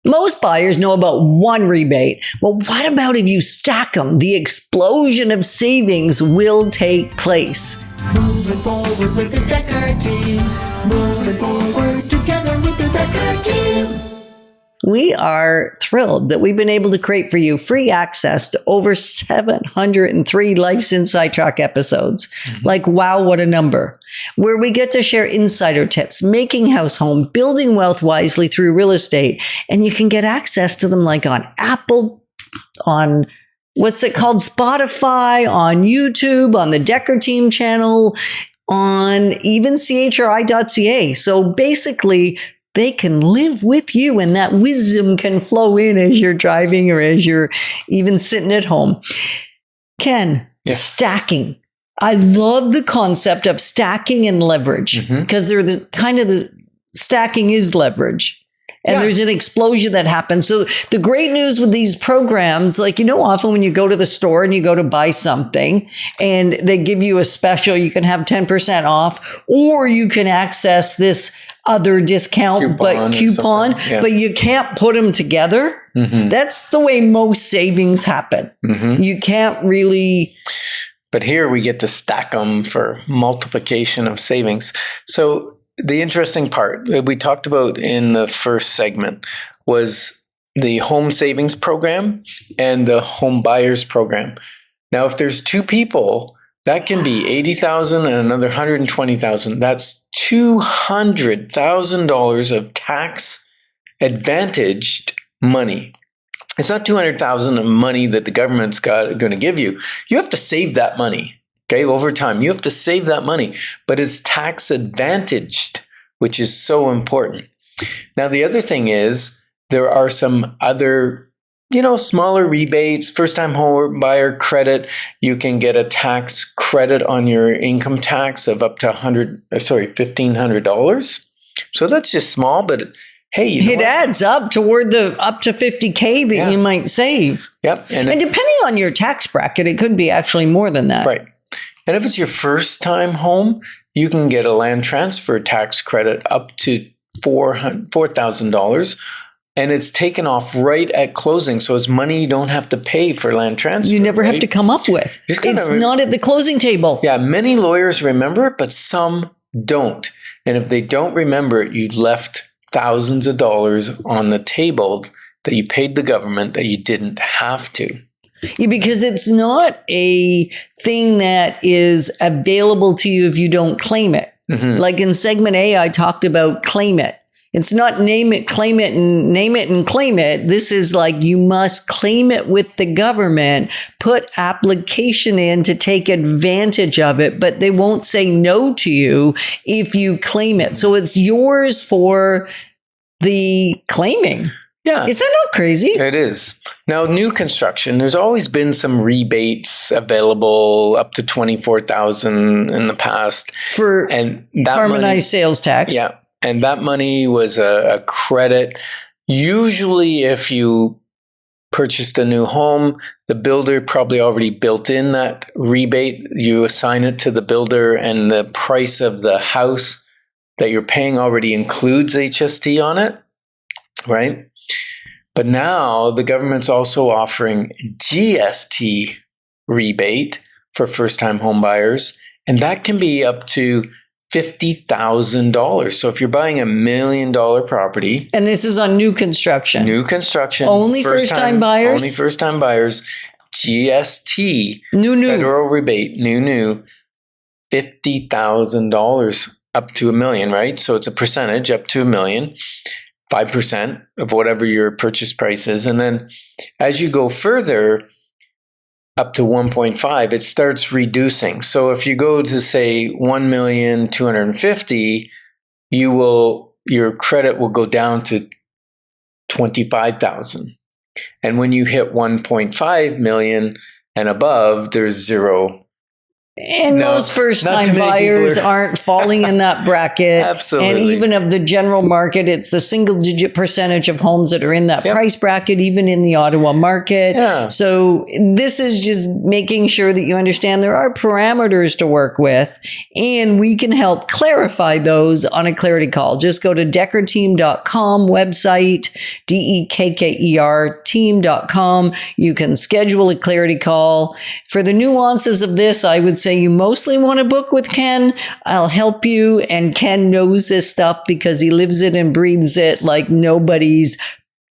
Most buyers know about one rebate. Well, what about if you stack them? The explosion of savings will take place. Moving forward with the Dekker Team. Moving forward together with the Dekker Team. We are thrilled that we've been able to create for you free access to over 703 Life's Inside Track episodes. Like, wow, what a number. Where we get to share insider tips, making house home, building wealth wisely through real estate. And you can get access to them like on Apple, on what's it called? Spotify, on YouTube, on the Dekker Team channel, on even chri.ca. So basically, they can live with you and that wisdom can flow in as you're driving or as you're even sitting at home. Ken, stacking. I love the concept of stacking and leverage because they're the stacking is leverage. And there's an explosion that happens. So the great news with these programs, like, often when you go to the store and you go to buy something and they give you a special, you can have 10% off, or you can access this other discount coupon, but you can't put them together. That's the way most savings happen. You can't really. But here we get to stack them for multiplication of savings. So the interesting part we talked about in the first segment was the home savings program and the home buyers program. Now, if there's two people, that can be $80,000 and another $120,000. That's $200,000 of tax advantaged money. It's not $200,000 of money that the government's going to give you. You have to save that money. Okay, over time, you have to save that money, but it's tax advantaged, which is so important. Now, the other thing is there are some other, smaller rebates, first-time home buyer credit. You can get a tax credit on your income tax of up to $1,500. So that's just small, but hey, it adds up toward the up to $50K that you might save. Yep, and depending on your tax bracket, it could be actually more than that. Right. And if it's your first time home, you can get a land transfer tax credit up to $4,000. And it's taken off right at closing. So it's money you don't have to pay for land transfer. You never have to come up with. It's not at the closing table. Yeah, many lawyers remember it, but some don't. And if they don't remember it, you left thousands of dollars on the table that you paid the government that you didn't have to. Because it's not a thing that is available to you if you don't claim it. Like in segment A, I talked about claim it. It's not name it, claim it, and name it and claim it. This is like you must claim it with the government, put application in to take advantage of it, but they won't say no to you if you claim it. So it's yours for the claiming. Yeah. Is that not crazy? It is. Now, new construction, there's always been some rebates available up to $24,000 in the past. For harmonized sales tax. Yeah. And that money was a credit. Usually, if you purchased a new home, the builder probably already built in that rebate. You assign it to the builder, and the price of the house that you're paying already includes HST on it, right? But now the government's also offering GST rebate for first-time home buyers, and that can be up to $50,000. So if you're buying $1 million property, and this is on new construction, only first-time buyers, GST, new federal rebate, new, $50,000 up to $1 million, right? So it's a percentage up to $1 million. 5% of whatever your purchase price is. And then as you go further up to 1.5, it starts reducing. So if you go to say 1,250,000, your credit will go down to 25,000. And when you hit 1.5 million and above, there's zero And No, most not first-time too many people buyers are- aren't falling in that bracket. Absolutely. And even of the general market, it's the single-digit percentage of homes that are in that Yep. price bracket, even in the Ottawa market. Yeah. So this is just making sure that you understand there are parameters to work with, and we can help clarify those on a clarity call. Just go to dekkerteam.com website, DEKKER team.com. You can schedule a clarity call. For the nuances of this, I would say you mostly want to book with Ken. I'll help you. And Ken knows this stuff because he lives it and breathes it like nobody's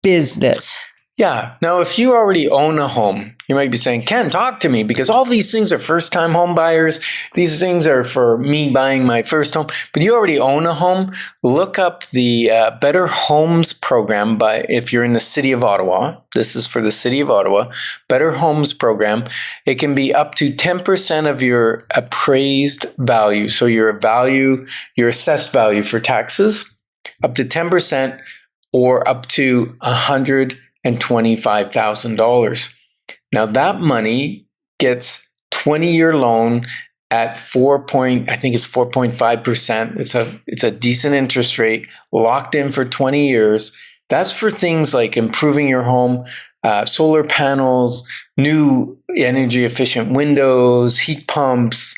business. Yeah. Now, if you already own a home, you might be saying, Ken, talk to me, because all these things are first-time home buyers. These things are for me buying my first home. But you already own a home. Look up the Better Homes program if you're in the city of Ottawa. This is for the city of Ottawa. Better Homes program. It can be up to 10% of your appraised value. So your assessed value for taxes, up to 10% or up to $125,000. Now that money gets 20-year loan at 4.5%. It's a decent interest rate, locked in for 20 years. That's for things like improving your home, solar panels, new energy efficient windows, heat pumps,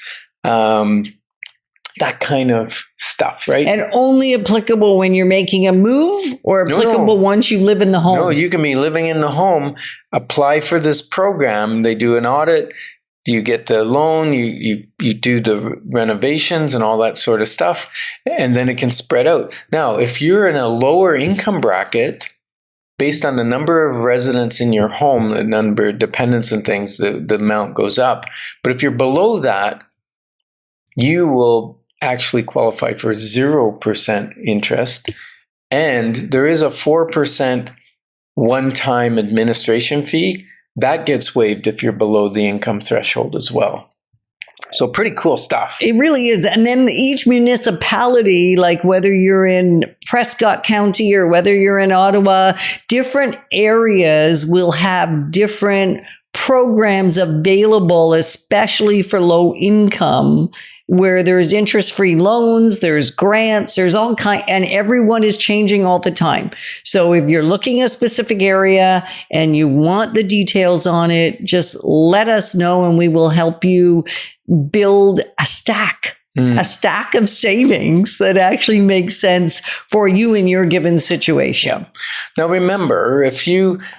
that kind of stuff, right? And only applicable when you're making a move, or applicable once you live in the home? No, you can be living in the home, apply for this program. They do an audit. You get the loan, you do the renovations and all that sort of stuff, and then it can spread out. Now, if you're in a lower income bracket, based on the number of residents in your home, the number of dependents and things, the amount goes up. But if you're below that, you will actually qualify for 0% interest. And there is a 4% one-time administration fee. That gets waived if you're below the income threshold as well. So pretty cool stuff. It really is. And then each municipality, like whether you're in Prescott County or whether you're in Ottawa, different areas will have different programs available, especially for low income, where there's interest-free loans, there's grants, there's all kind, and everyone is changing all the time. So if you're looking at a specific area and you want the details on it, just let us know and we will help you build a stack of savings that actually makes sense for you in your given situation. Yeah. Now remember,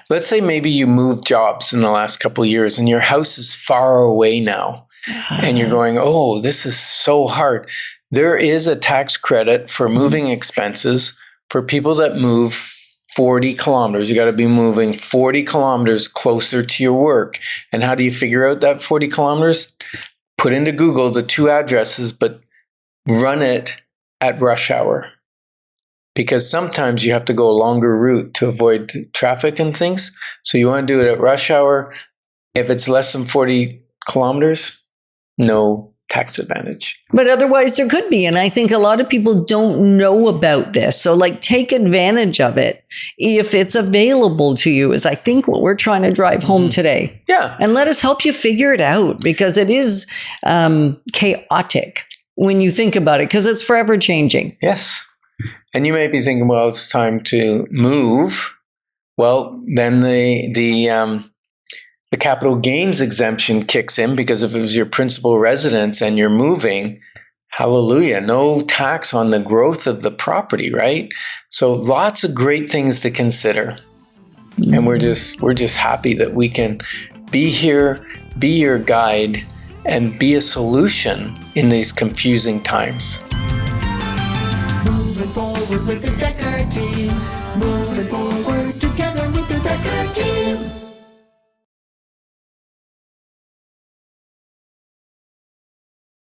let's say maybe you moved jobs in the last couple of years and your house is far away now. And you're going, oh, this is so hard. There is a tax credit for moving expenses for people that move 40 kilometers. You got to be moving 40 kilometers closer to your work. And how do you figure out that 40 kilometers? Put into Google the two addresses, but run it at rush hour. Because sometimes you have to go a longer route to avoid traffic and things. So you want to do it at rush hour. If it's less than 40 kilometers, no tax advantage. But otherwise there could be. And I think a lot of people don't know about this. So take advantage of it if it's available to you, is I think what we're trying to drive home today. Yeah. And let us help you figure it out, because it is chaotic when you think about it, because it's forever changing. Yes. And you may be thinking, well, it's time to move. Well, then the capital gains exemption kicks in, because if it was your principal residence and you're moving, hallelujah, no tax on the growth of the property, right? So lots of great things to consider. And we're just happy that we can be here, be your guide, and be a solution in these confusing times. Moving forward with the Dekker Team. Moving forward.